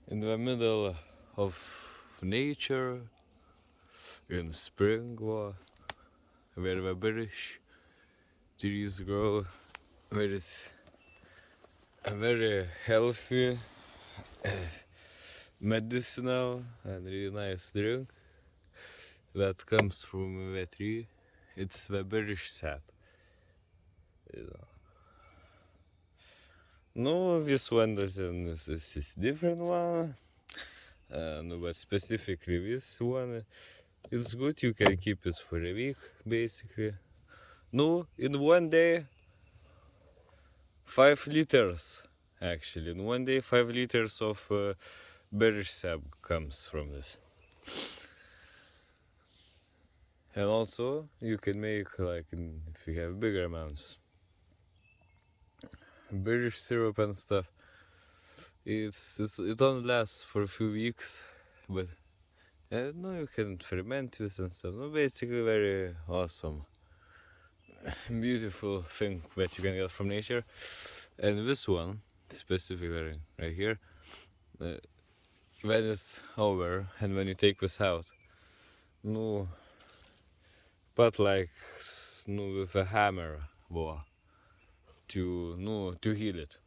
in the middle of nature in spring, where the birch trees grow, where it's a very healthy, medicinal and really nice drink that comes from the tree. It's the birch sap. You know. No, this one doesn't. This is different one. No, but specifically this one, it's good. You can keep it for a week, basically. No, in one day, 5 liters. Actually, in one day, 5 liters of birch sap comes from this. And also, you can make like if you have bigger amounts, birch syrup and stuff. It only lasts for a few weeks, but no, you can ferment this and stuff. No, basically very awesome, beautiful thing that you can get from nature. And this one, specifically right here, when it's over and when you take this out, no, but like no with a hammer, to heal it.